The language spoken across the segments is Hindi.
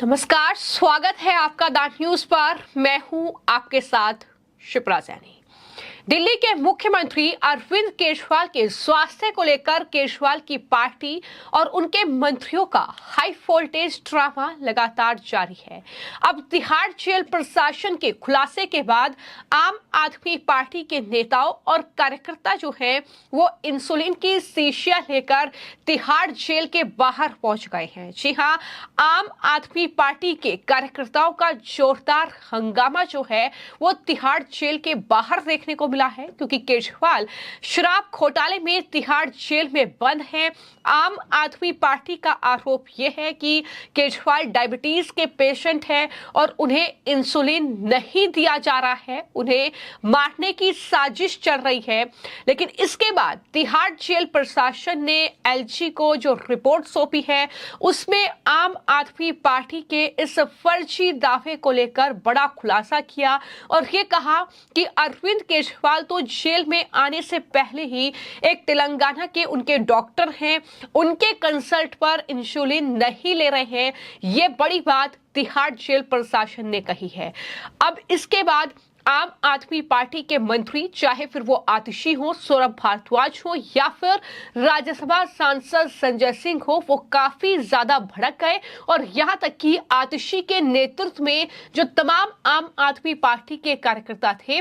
नमस्कार, स्वागत है आपका द न्यूज पर। मैं हूं आपके साथ शिप्रा सैनी। दिल्ली के मुख्यमंत्री अरविंद केजरीवाल के स्वास्थ्य को लेकर केजरीवाल की पार्टी और उनके मंत्रियों का हाई वोल्टेज ड्रामा लगातार जारी है। अब तिहाड़ जेल प्रशासन के खुलासे के बाद आम आदमी पार्टी के नेताओं और कार्यकर्ता जो हैं वो इंसुलिन की शीशियां लेकर तिहाड़ जेल के बाहर पहुंच गए हैं। जी हां, आम आदमी पार्टी के कार्यकर्ताओं का जोरदार हंगामा जो है वो तिहाड़ जेल के बाहर देखने को मिला है, क्योंकि केजरीवाल शराब घोटाले में तिहाड़ जेल में बंद हैं। आम आदमी पार्टी का आरोप यह है कि केजरीवाल डायबिटीज के पेशेंट हैं और उन्हें इंसुलिन नहीं दिया जा रहा है, उन्हें मारने की साजिश चल रही है। लेकिन इसके बाद तिहाड़ जेल प्रशासन ने एलजी को जो रिपोर्ट सौंपी है उसमें आम आदमी पार्टी के इस फर्जी दावे को लेकर बड़ा खुलासा किया और ये कहा कि अरविंद केजरीवाल तो जेल में आने से पहले ही एक तेलंगाना के उनके डॉक्टर हैं, उनके कंसल्ट पर इंसुलिन नहीं ले रहे हैं। ये बड़ी बात तिहाड़ जेल प्रशासन ने कही है। अब इसके बाद आम आदमी पार्टी के मंत्री, चाहे फिर वो आतिशी हो, सौरभ भारद्वाज हो या फिर राज्यसभा सांसद संजय सिंह हो, वो काफी ज्यादा भड़क गए और यहां तक कि आतिशी के नेतृत्व में जो तमाम आम आदमी पार्टी के कार्यकर्ता थे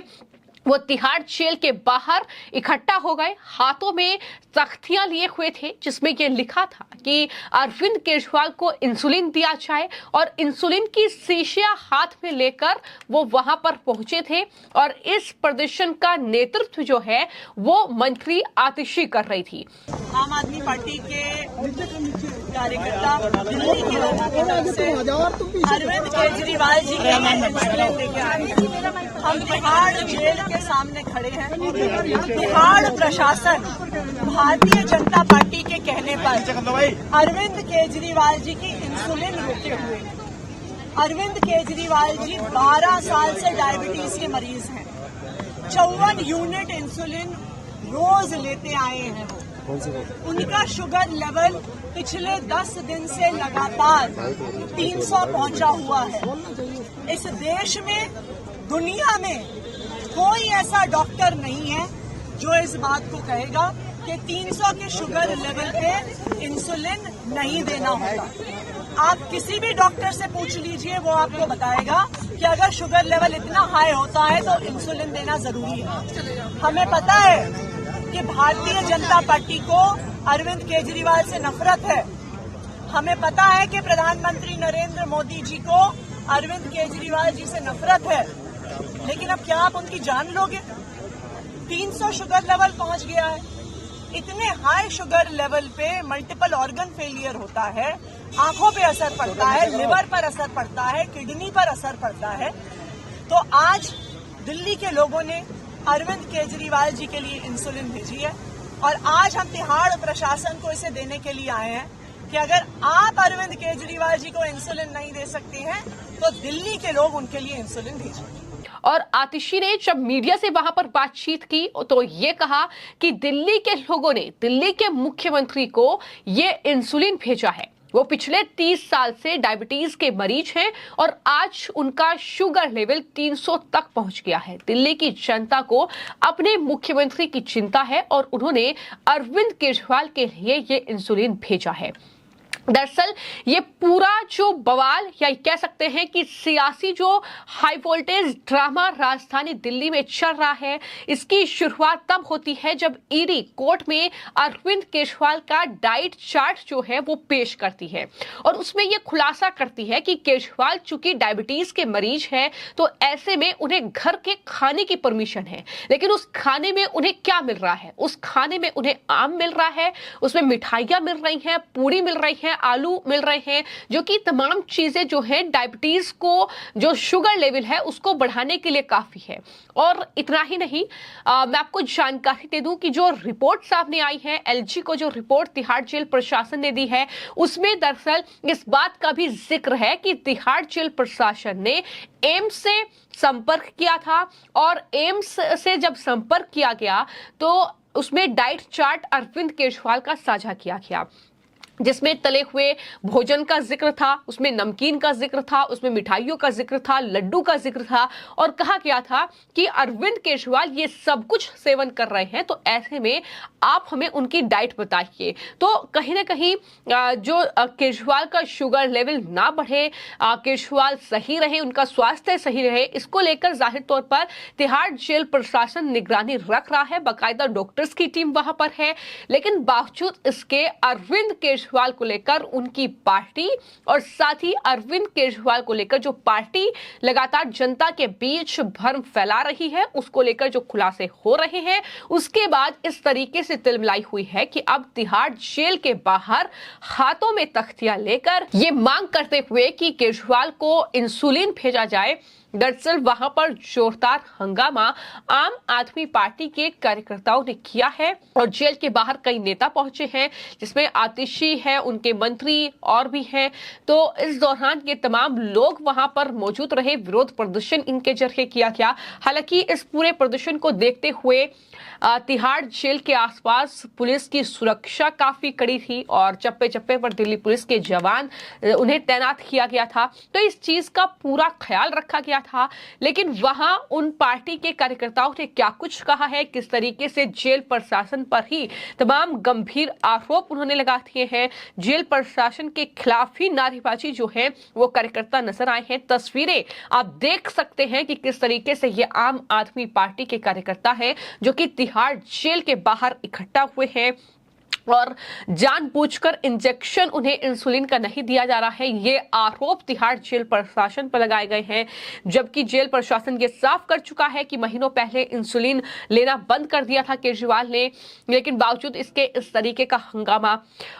वो तिहाड़ जेल के बाहर इकट्ठा हो गए। हाथों में तख्तियां लिए हुए थे जिसमें यह लिखा था कि अरविंद केजरीवाल को इंसुलिन दिया जाए और इंसुलिन की शीशियां हाथ में लेकर वो वहां पर पहुंचे थे और इस प्रदर्शन का नेतृत्व जो है वो मंत्री आतिशी कर रही थी। आम आदमी पार्टी के कार्यकर्ता दिल्ली के लोगों की तरफ से अरविंद केजरीवाल जी के इंसुलिन लेके आए। हम तिहाड़ जेल के सामने खड़े हैं। तिहाड़ प्रशासन भारतीय जनता पार्टी के कहने पर अरविंद केजरीवाल जी की इंसुलिन रोके हुए। अरविंद केजरीवाल जी 12 साल से डायबिटीज के मरीज हैं। 54 यूनिट इंसुलिन रोज लेते आए हैं। उनका शुगर लेवल पिछले 10 दिन से लगातार 300 पहुंचा हुआ है। इस देश में, दुनिया में कोई ऐसा डॉक्टर नहीं है जो इस बात को कहेगा कि 300 के शुगर लेवल पे इंसुलिन नहीं देना होगा। आप किसी भी डॉक्टर से पूछ लीजिए, वो आपको बताएगा कि अगर शुगर लेवल इतना हाई होता है तो इंसुलिन देना जरूरी है। हमें पता है कि भारतीय जनता पार्टी को अरविंद केजरीवाल से नफरत है। हमें पता है कि प्रधानमंत्री नरेंद्र मोदी जी को अरविंद केजरीवाल जी से नफरत है। लेकिन अब क्या आप उनकी जान लोगे? 300 शुगर लेवल पहुंच गया है। इतने हाई शुगर लेवल पे मल्टीपल ऑर्गन फेलियर होता है, आंखों पे असर पड़ता है, लिवर पर असर पड़ता है, किडनी पर असर पड़ता है। तो आज दिल्ली के लोगों ने अरविंद केजरीवाल जी के लिए इंसुलिन भेजी है और आज हम तिहाड़ प्रशासन को इसे देने के लिए आए हैं कि अगर आप अरविंद केजरीवाल जी को इंसुलिन नहीं दे सकते हैं तो दिल्ली के लोग उनके लिए इंसुलिन भेजेंगे। और आतिशी ने जब मीडिया से वहां पर बातचीत की तो ये कहा कि दिल्ली के लोगों ने दिल्ली के मुख्यमंत्री को ये इंसुलिन भेजा है। वो पिछले 30 साल से डायबिटीज के मरीज हैं और आज उनका शुगर लेवल 300 तक पहुंच गया है। दिल्ली की जनता को अपने मुख्यमंत्री की चिंता है और उन्होंने अरविंद केजरीवाल के लिए ये इंसुलिन भेजा है। दरअसल ये पूरा जो बवाल या कह सकते हैं कि सियासी जो हाई वोल्टेज ड्रामा राजधानी दिल्ली में चल रहा है, इसकी शुरुआत तब होती है जब ईडी कोर्ट में अरविंद केजरीवाल का डाइट चार्ट जो है वो पेश करती है और उसमें ये खुलासा करती है कि केजरीवाल चूंकि डायबिटीज के मरीज हैं तो ऐसे में उन्हें घर के खाने की परमिशन है। लेकिन उस खाने में उन्हें क्या मिल रहा है? उस खाने में उन्हें आम मिल रहा है, उसमें मिठाइयां मिल रही हैं, पूरी मिल रही है, आलू मिल रहे हैं, जो कि तमाम चीजें जो है डायबिटीज को जो शुगर लेवल है उसको बढ़ाने के लिए काफी है। और इतना ही नहीं, मैं आपको जानकारी दे दूं कि जो रिपोर्ट सामने आई है, एलजी को जो रिपोर्ट तिहाड़ जेल प्रशासन ने दी है उसमें दरअसल इस बात का भी जिक्र है कि तिहाड़ जेल प्रशासन ने एम्स से संपर्क किया था और एम्स से जब संपर्क किया गया तो उसमें डाइट चार्ट अरविंद केजरीवाल का साझा किया गया। जिसमें तले हुए भोजन का जिक्र था, उसमें नमकीन का जिक्र था, उसमें मिठाइयों का जिक्र था, लड्डू का जिक्र था और कहा गया था कि अरविंद केजरीवाल ये सब कुछ सेवन कर रहे हैं, तो ऐसे में आप हमें उनकी डाइट बताइए। तो कहीं ना कहीं जो केजरीवाल का शुगर लेवल ना बढ़े, केजरीवाल सही रहे, उनका स्वास्थ्य सही रहे, इसको लेकर जाहिर तौर पर तिहाड़ जेल प्रशासन निगरानी रख रहा है, बाकायदा डॉक्टर्स की टीम वहां पर है। लेकिन बावजूद इसके अरविंद केजरीवाल को लेकर उनकी पार्टी और साथ ही अरविंद केजरीवाल को लेकर जो पार्टी लगातार जनता के बीच भ्रम फैला रही है, उसको लेकर जो खुलासे हो रहे हैं, उसके बाद इस तरीके से तिलमिलाई हुई है कि अब तिहाड़ जेल के बाहर हाथों में तख्तियां लेकर ये मांग करते हुए कि केजरीवाल को इंसुलिन भेजा जाए। दरअसल वहां पर जोरदार हंगामा आम आदमी पार्टी के कार्यकर्ताओं ने किया है और जेल के बाहर कई नेता पहुंचे हैं, जिसमें आतिशी है, उनके मंत्री और भी हैं। तो इस दौरान ये तमाम लोग वहां पर मौजूद रहे, विरोध प्रदर्शन इनके जरिए किया गया। हालांकि इस पूरे प्रदर्शन को देखते हुए तिहाड़ जेल के आसपास पुलिस की सुरक्षा काफी कड़ी थी और चप्पे चप्पे पर दिल्ली पुलिस के जवान उन्हें तैनात किया गया था। तो इस चीज का पूरा ख्याल रखा गया था। लेकिन वहां उन पार्टी के कार्यकर्ताओं ने क्या कुछ कहा है, किस तरीके से जेल प्रशासन पर ही तमाम गंभीर आरोप उन्होंने लगा दिए हैं, जेल प्रशासन के खिलाफ ही नारेबाजी जो है वो कार्यकर्ता नजर आए हैं। तस्वीरें आप देख सकते हैं कि किस तरीके से ये आम आदमी पार्टी के कार्यकर्ता है जो कि तिहाड़ जेल के बाहर इकट्ठा हुए हैं और जानबूझकर इंजेक्शन उन्हें इंसुलिन का नहीं दिया जा रहा है, ये आरोप तिहाड़ जेल प्रशासन पर लगाए गए हैं। जबकि जेल प्रशासन ये साफ कर चुका है कि महीनों पहले इंसुलिन लेना बंद कर दिया था केजरीवाल ने, लेकिन बावजूद इसके इस तरीके का हंगामा।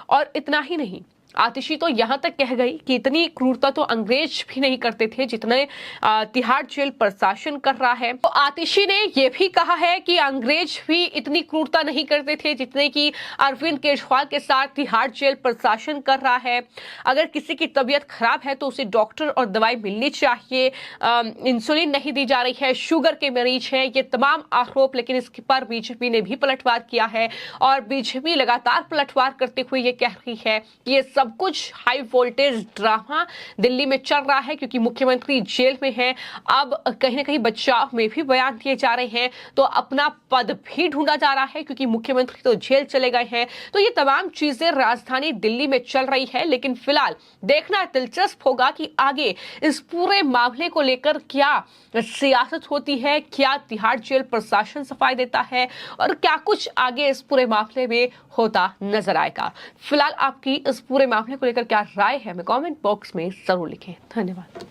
और इतना ही नहीं, आतिशी तो यहां तक कह गई कि इतनी क्रूरता तो अंग्रेज भी नहीं करते थे जितने तिहाड़ जेल प्रशासन कर रहा है। तो आतिशी ने यह भी कहा है कि अंग्रेज भी इतनी क्रूरता नहीं करते थे जितने कि अरविंद केजरीवाल के साथ तिहाड़ जेल प्रशासन कर रहा है। अगर किसी की तबीयत खराब है तो उसे डॉक्टर और दवाई मिलनी चाहिए, इंसुलिन नहीं दी जा रही है, शुगर के मरीज हैं, ये तमाम आरोप। लेकिन इसके पर बीजेपी ने भी पलटवार किया है और बीजेपी लगातार पलटवार करते हुए ये कह रही है कि ये सब कुछ हाई वोल्टेज ड्रामा दिल्ली में चल रहा है, क्योंकि मुख्यमंत्री जेल में है। अब कहीं ना कहीं बचाव में भी बयान दिए जा रहे हैं, तो अपना पद भी ढूंढा जा रहा है क्योंकि मुख्यमंत्री तो जेल चले गए हैं। तो ये तमाम चीजें राजधानी दिल्ली में चल रही है। लेकिन फिलहाल देखना दिलचस्प होगा कि आगे इस पूरे मामले को लेकर क्या सियासत होती है, क्या तिहाड़ जेल प्रशासन सफाई देता है और क्या कुछ आगे इस पूरे मामले में होता नजर आएगा। फिलहाल आपकी इस पूरे मामले को लेकर क्या राय है, हमें कमेंट बॉक्स में जरूर लिखें। धन्यवाद।